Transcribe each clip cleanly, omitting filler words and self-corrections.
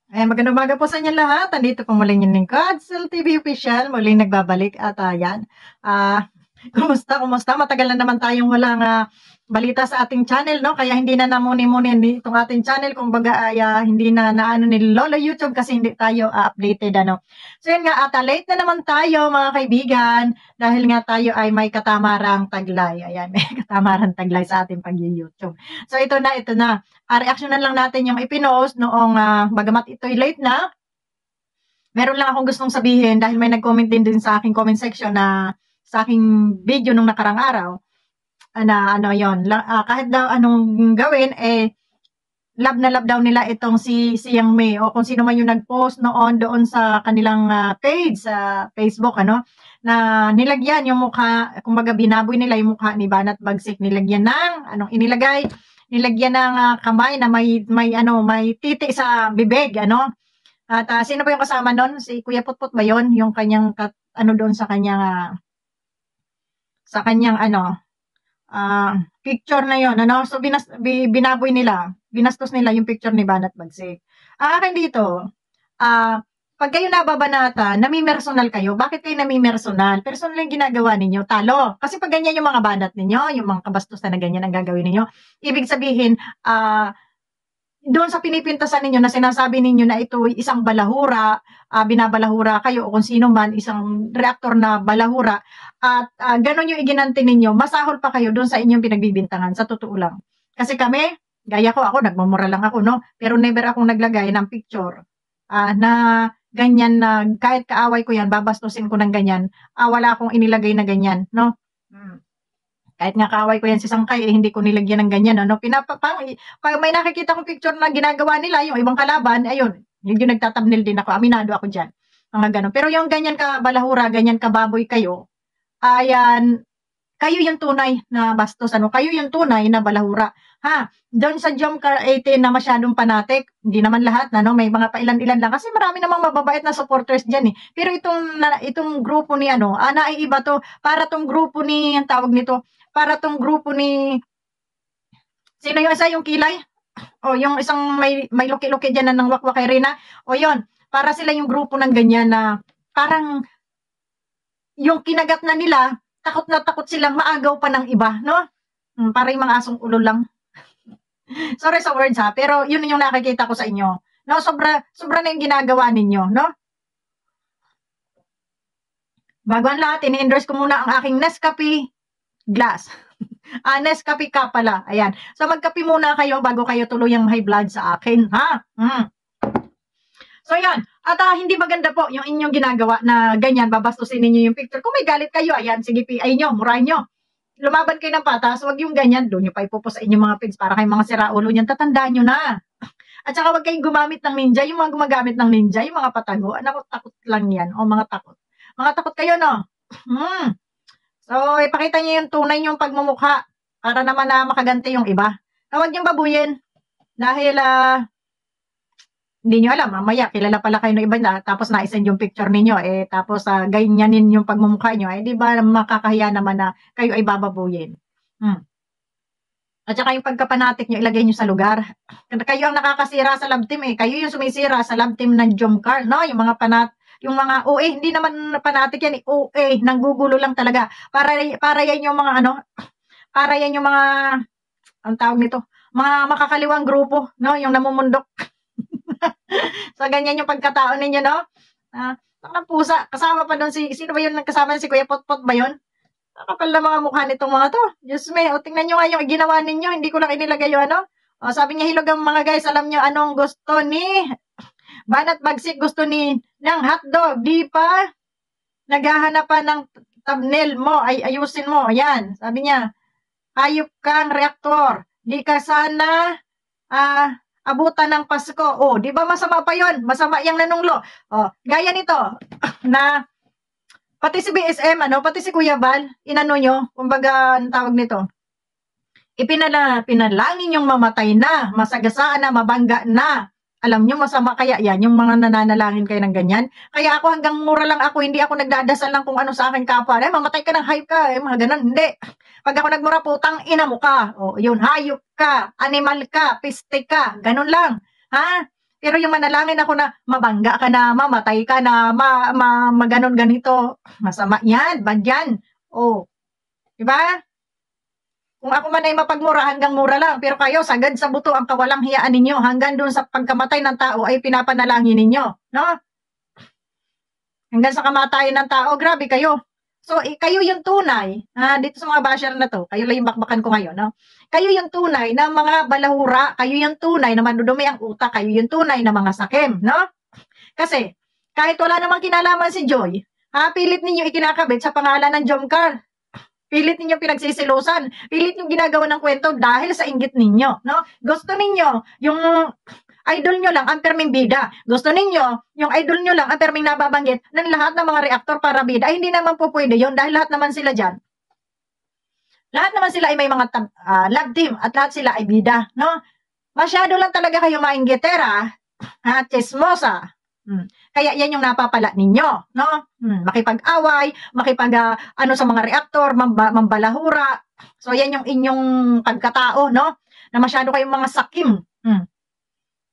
Magandang umaga po sa inyo lahat. Andito po muli yung lingkod, Sel TV Official, muling nagbabalik at yan. Ah, kumusta? Matagal na naman tayong walang balita sa ating channel, no? Kaya hindi na namuni-muni itong ating channel. Kumbaga ay hindi na naano ni Lolo YouTube kasi hindi tayo updated, ano. So yun nga, late na naman tayo mga kaibigan dahil nga tayo ay may katamarang taglay. Ayan, may katamarang taglay sa ating pag-YouTube. So ito na. Reaksyonan lang natin yung ipinost noong bagamat ito'y late na, meron lang akong gustong sabihin dahil may nag-comment din sa aking comment section na sa aking video nung nakarang araw na ano yon kahit daw anong gawin love na love daw nila itong si Yang Mei o kung sino man yung nag-post noon doon sa kanilang page sa Facebook na nilagyan yung mukha, kumbaga binaboy nila yung mukha ni Banat Bagsik, nilagyan ng anong inilagay, nilagyan ng kamay na may titi sa bibig at sino ba yung kasama noon, si Kuya Putput ba yon, yung kanyang doon sa kanyang picture na yon so binaboy nila, binastos nila yung picture ni Banat Bagsik. Akin dito, pag kayo nababanata, nami-personal kayo. Bakit kayo nami-personal? Personal yung ginagawa ninyo, talo. Kasi pag ganyan yung mga banat ninyo, yung mga kabastusan na ganyan ang gagawin ninyo, ibig sabihin, doon sa pinipintasan ninyo na sinasabi ninyo na ito isang balahura, binabalahura kayo o kung sino man, isang reactor na balahura, at ganon yung iginanti ninyo, masahol pa kayo doon sa inyong pinagbibintangan, sa totoo lang. Kasi kami, gaya ko, ako, nagmumura lang ako, no? Pero never akong naglagay ng picture na ganyan na kahit kaaway ko yan, babastusin ko ng ganyan, wala akong inilagay na ganyan, no? Kahit nga kaaway ko yan si Sangkay, hindi ko nilagyan ng ganyan, pag may nakikita kong picture na ginagawa nila, yung ibang kalaban, ayun, yung nagtatamnil din ako, aminado ako dyan, mga ganon. Pero yung ganyan ka balahura, ganyan ka baboy kayo, ayan, kayo yung tunay na bastos, kayo yung tunay na balahura. Doon sa Jomcar 18 na masyadong panatik, hindi naman lahat may mga pailan-ilan lang kasi marami namang mababait na supporters diyan Pero itong grupo ni naiiba to, para tong grupo ni, ang tawag nito, para tong grupo ni, sino yung isa, yung kilay? O yung isang may luki-luki diyan na ng wakwak kay Rina? O yon, para sila yung grupo ng ganyan na parang yung kinagat na nila, takot na takot silang maagaw pa ng iba, no? Para yung mga asong ulo lang. Sorry sa words pero yun yung nakikita ko sa inyo. No, sobra na yung ginagawa ninyo, no? Bago ang lahat, ini-endorse ko muna ang aking Nescafe glass. Nescafe ka pala. Ayan. So magkape muna kayo bago kayo tuluyang high blood sa akin, ha? So yan. At hindi maganda po yung inyong ginagawa na ganyan, babastusin ninyo yung picture. Kung may galit kayo, ayan, sige, PI nyo, murahin nyo. Lumaban kayo ng patas, wag yung ganyan, doon nyo pa ipupo sa inyong mga pigs para kayong mga siraulo niyan, tatandaan nyo na. At saka wag kayong gumamit ng ninja, yung mga gumagamit ng ninja, yung mga patago, takot lang yan, o mga takot. Mga takot kayo, no? So, ipakita nyo yung tunay yung pagmumukha para naman na makaganti yung iba. Huwag yung babuyin dahil hindi nyo alam, mamaya kilala pala kayo ng iba na tapos na-send yung picture ninyo tapos ganyanin yung pagmumukha nyo di ba makakahiya naman na kayo ay bababuyin. At saka yung pagkapanatik nyo, ilagay nyo sa lugar. Kayo ang nakakasira sa love team kayo yung sumisira sa love team ng Jomcar, no? Yung mga OA, hindi naman panatik yan OA, nanggugulo lang talaga. Para yan yung mga para yan yung mga, ang tawag nito, mga makakaliwang grupo, no? Yung namumundok. So, ganyan yung pagkatao ninyo, no? Ang pusa, kasama pa doon sino ba yun kasama si Kuya Potpot ba yun? Nakapal na mga mukha nitong mga to. Diyos me, tingnan nyo nga yung ginawa ninyo, hindi ko lang inilagay yung sabi niya, hilog ang mga guys, alam nyo anong gusto ni Banat Bagsik, gusto ng hotdog, di pa naghahanap pa ng thumbnail mo, ayusin mo, ayan, sabi niya, hayop kang reaktor, di ka sana, abutan ng Pasko. Di ba masama pa yon? Masama yung nanunglo. Gaya nito, na pati si BSM, pati si Kuya Bal, nyo, kumbaga, ang tawag nito, pinalangin yung mamatay na, masagasaan na, mabangga na. Alam nyo, masama kaya yan, yung mga nananalangin kayo ng ganyan. Kaya ako hanggang mura lang ako, hindi ako nagdadasal lang kung ano sa akin kapwa. Mamatay ka ng hayop ka, mga ganun. Hindi. Pag ako nagmura, putang ina mo ka. Yun, hayop ka, animal ka, piste ka, ganun lang. Pero yung manalangin ako na mabangga ka na, mamatay ka na, maganon ganito, masama yan, bad yan. Oh, di ba? Kung ako man ay mapagmura, hanggang mura lang. Pero kayo, sagad sa buto ang kawalang hiyaan ninyo. Hanggang doon sa pagkamatay ng tao ay pinapanalangin ninyo. No? Hanggang sa kamatayan ng tao, grabe kayo. So, kayo yung tunay, dito sa mga basher na to, kayo lang yung bakbakan ko ngayon, no? Kayo yung tunay na mga balahura, kayo yung tunay na madudumi ang utak, kayo yung tunay na mga sakim, no? Kasi, kahit wala namang kinalaman si Joy, pilit ninyo ikinakabit sa pangalan ng Jomcar. Pilit ninyo pinagsisilusan. Pilit yung ginagawa ng kwento dahil sa inggit ninyo, no? Gusto ninyo yung idol nyo lang ang perming bida. Gusto ninyo yung idol nyo lang ang perming nababanggit ng lahat ng mga reaktor para bida. Ay, hindi naman po pwede yun dahil lahat naman sila dyan. Lahat naman sila ay may mga love team at lahat sila ay bida, no? Masyado lang talaga kayo mainggitera, chismosa. Kaya yan yung napapala ninyo, no? Makipag-away, ano sa mga reaktor, mambalahura. So yan yung inyong pagkatao, no? Na masyado kayong mga sakim.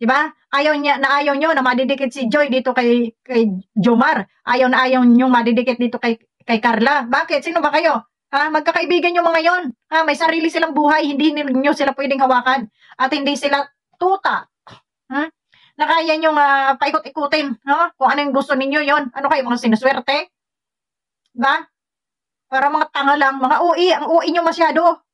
Diba? Ayaw nyo na madidikit si Joy dito kay Jomar. Ayaw nyo madidikit dito kay Carla. Bakit? Sino ba kayo? Magkakaibigan yung mga yon. May sarili silang buhay, hindi niyo sila pwedeng hawakan. At hindi sila tuta. Na kaya nyo paikot-ikutin, no? Kung ano yung gusto ninyo yon. Ano kayo, mga sinuswerte? Diba? Para mga tanga lang, mga UI, ang UI nyo masyado.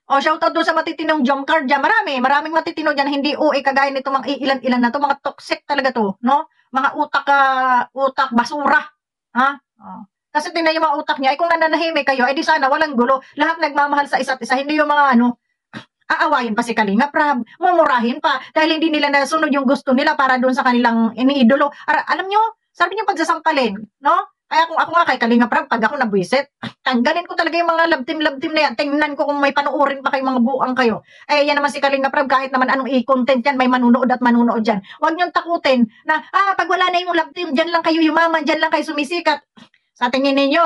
O, shoutout doon sa matitinong Jomcar dyan. Maraming matitino dyan, hindi UI, kagaya nito mga ilan-ilan na to, mga toxic talaga to, no? Mga utak basura. Kasi tingnan yung mga utak niya, ay kung nananahimik kayo, ay di sana walang gulo. Lahat nagmamahal sa isa't isa, hindi yung mga aawayin pa si Kalinga Prab, mumurahin pa, dahil hindi nila nasunod yung gusto nila para doon sa kanilang iniidolo. Alam nyo, sabi niyo pagsasampalin, no? Kaya kung ako nga kay Kalinga Prab, pag ako nabwisit, tanggalin ko talaga yung mga love team na yan. Tingnan ko kung may panuorin pa kayong mga buang kayo. Eh, yan naman si Kalinga Prab, kahit naman anong i-content yan, may manunood at manunood dyan. Huwag niyong takutin na, pag wala na yung love team, dyan lang kayo yumaman, dyan lang kayo sumisikat. Sa tingin ninyo,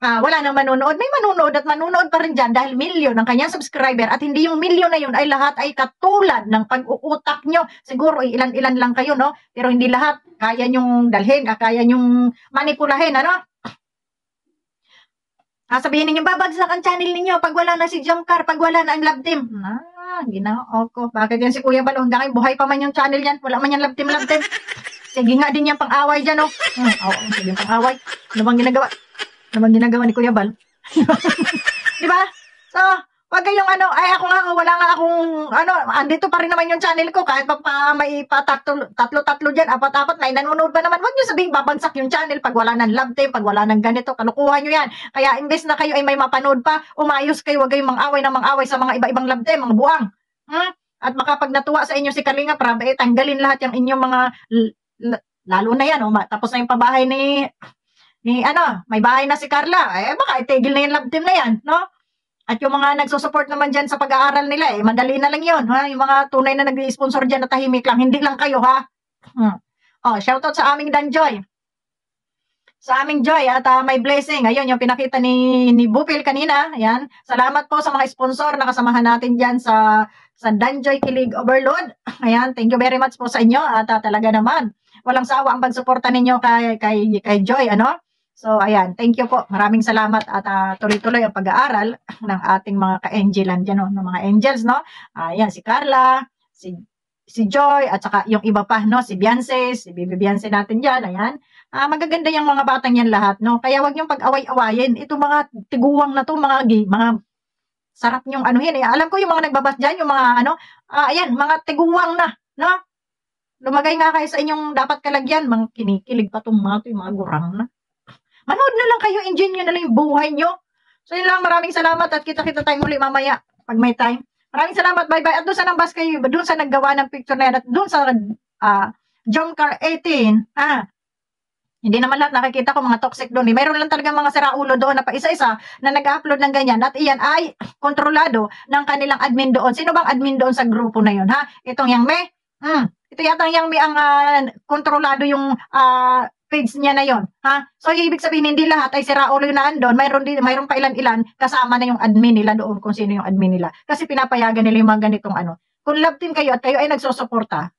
wala nang manunood. May manunood at manunood pa rin dyan dahil milyon ang kanyang subscriber at hindi yung milyon na yun ay lahat ay katulad ng pag-uutak nyo. Siguro ilan-ilan lang kayo, no? Pero hindi lahat kaya nyong dalhin, kaya nyong manipulahin, ano? Sabihin ninyo, babagsak ang channel ninyo pag wala na si Jomcar, pag wala na ang love team. Ginao ko. Bakit yan si Kuya Bal? Hanggang buhay pa man yung channel yan. Wala man yung love team. Sige nga din yan pang-away dyan, oh. Sige pang-away. Ano bang ginagawa ni Kuya Bal? Di ba? So, wag kayong ako nga, wala nga akong, andito pa rin naman yung channel ko, kahit may tatlo dyan, apat-apat, may nanonood ba naman, wag nyo sabihin, babagsak yung channel pag wala ng love team, pag wala ng ganito, kalukuhan nyo yan. Kaya, imbes na kayo ay may mapanood pa, umayos kayo, wag kayong mang-away sa mga iba-ibang love team, mga buwang. At makapag natuwa sa inyo si Kalinga Prab, tanggalin lahat yung inyong mga, lalo na yan, tapos na yung pabahay ni may bahay na si Carla, baka itigil na yung love team na yan, no? At yung mga nagsusupport naman dyan sa pag-aaral nila, madali na lang yun, ha? Yung mga tunay na nag-sponsor dyan na tahimik lang, hindi lang kayo, ha? Shoutout sa aming Danjoy. Sa aming Joy, at may blessing. Ayun, yung pinakita ni Bupil kanina, ayan. Salamat po sa mga sponsor na kasamahan natin dyan sa Danjoy Kilig Overload. Ayan, thank you very much po sa inyo, at talaga naman, walang sawa ang pagsuporta ninyo kay Joy, ano? So, ayan, thank you po. Maraming salamat at tuloy-tuloy ang pag-aaral ng ating mga ka-angelan dyan, no? Ng mga angels, no? Ayan, si Carla, si Joy, at saka yung iba pa, no? Si Beyonce, si Bibi Beyonce natin dyan, ayan. Magaganda yung mga batang yan lahat, no? Kaya wag niyong pag-away-awayin. Ito mga tiguwang na to, mga sarap niyong anuhin. Alam ko yung mga nagbabas dyan, yung mga ayan, mga tiguwang na, no? Lumagay nga kayo sa inyong dapat kalagyan, mga kinikilig pa itong yung mga gurang na. Manood na lang kayo, enjoy nyo na lang yung buhay nyo. So yun lang, maraming salamat at kita-kita tayo muli mamaya pag may time. Maraming salamat, bye-bye. At doon sa nambas kayo, doon sa naggawa ng picture na yan, at doon sa Jomcar 18, hindi naman lahat nakikita ko mga toxic doon. Mayroon lang talaga mga siraulo doon na pa isa-isa na nag-upload ng ganyan. At iyan ay kontrolado ng kanilang admin doon. Sino bang admin doon sa grupo na yun, ha? Itong Yang Me? Ito yata Yang Me ang kontrolado yung page niya na yon, ha? So, ibig sabihin, hindi lahat ay siraulo yung naandun. Mayroon pa ilan-ilan kasama na yung admin nila doon kung sino yung admin nila. Kasi pinapayagan nila yung mga ganitong Kung love team kayo at kayo ay nagsusuporta,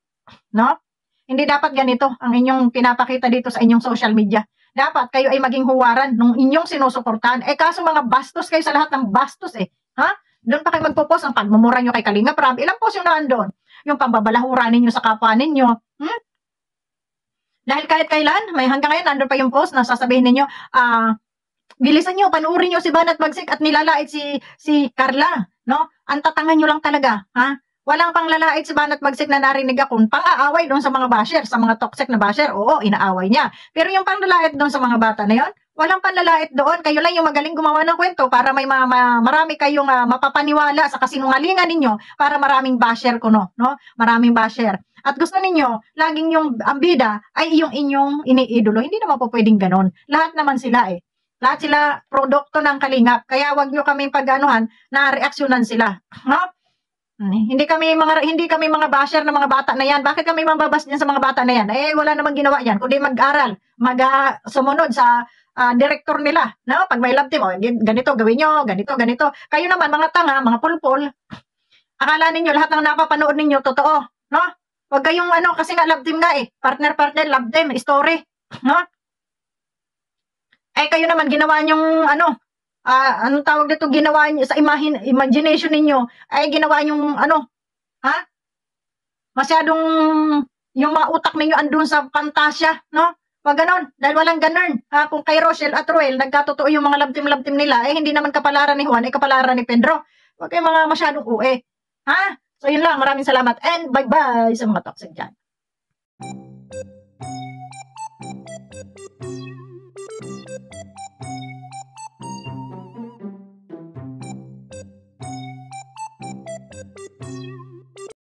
no? Hindi dapat ganito ang inyong pinapakita dito sa inyong social media. Dapat kayo ay maging huwaran nung inyong sinusuportahan. Eh kaso mga bastos kayo sa lahat ng bastos eh. Ha? Doon pa kayo magpo-post ang pagmumura nyo kay Kalinga Prab. Ilang post yung naandun? Yung pambabalahura ninyo sa kapwa ninyo. Dahil kahit kailan, may hanggang ngayon nandun pa yung post na sasabihin ninyo, bilisan nyo, panuorin nyo si Banat Bagsik at nilalait si Carla. No? Ang tatangan nyo lang talaga. Ha? Walang pang lalait si Banat Bagsik na narinig ako. Pang-aaway doon sa mga basher, sa mga toxic na basher. Oo, inaaway niya. Pero yung pang-lalait doon sa mga bata na yon, walang panlalait doon. Kayo lang yung magaling gumawa ng kwento para may marami kayong mapapaniwala sa kasinungalingan ninyo para maraming basher kuno, no? Maraming basher. At gusto ninyo, laging yung ang bida ay yung inyong iniidolo. Hindi naman po pwedeng ganon. Lahat naman sila eh. Lahat sila produkto ng Kalingap. Kaya wag nyo kaming pag-anuhan na reaksyonan sila. No? Hindi kami mga basher ng mga bata na yan. Bakit kami mambabas diyan sa mga bata na yan? Eh wala namang ginawa yan kundi mag-aral, sumunod sa director nila. No? Pag may love team, ganito gawin nyo, ganito. Kayo naman mga tanga, mga pulpul. Akala ninyo lahat ng napapanood ninyo totoo, no? Wag kayong kasi nga love team nga eh. Partner, love team, story. No? Eh kayo naman ginawa nyong anong tawag dito, ginawa nyo sa imagination ninyo, ay ginawa nyong ha? Masyadong yung mga utak ninyo andun sa pantasya, no? Wag ganon, dahil walang ganon. Ha? Kung kay Rochelle at Ruel, nagkatotoo yung mga love team nila, eh hindi naman kapalaran ni Juan, eh kapalaran ni Pedro. Wag kayong mga masyadong uwe. Ha? So yun lang, maraming salamat and bye-bye sa mga toxic dyan.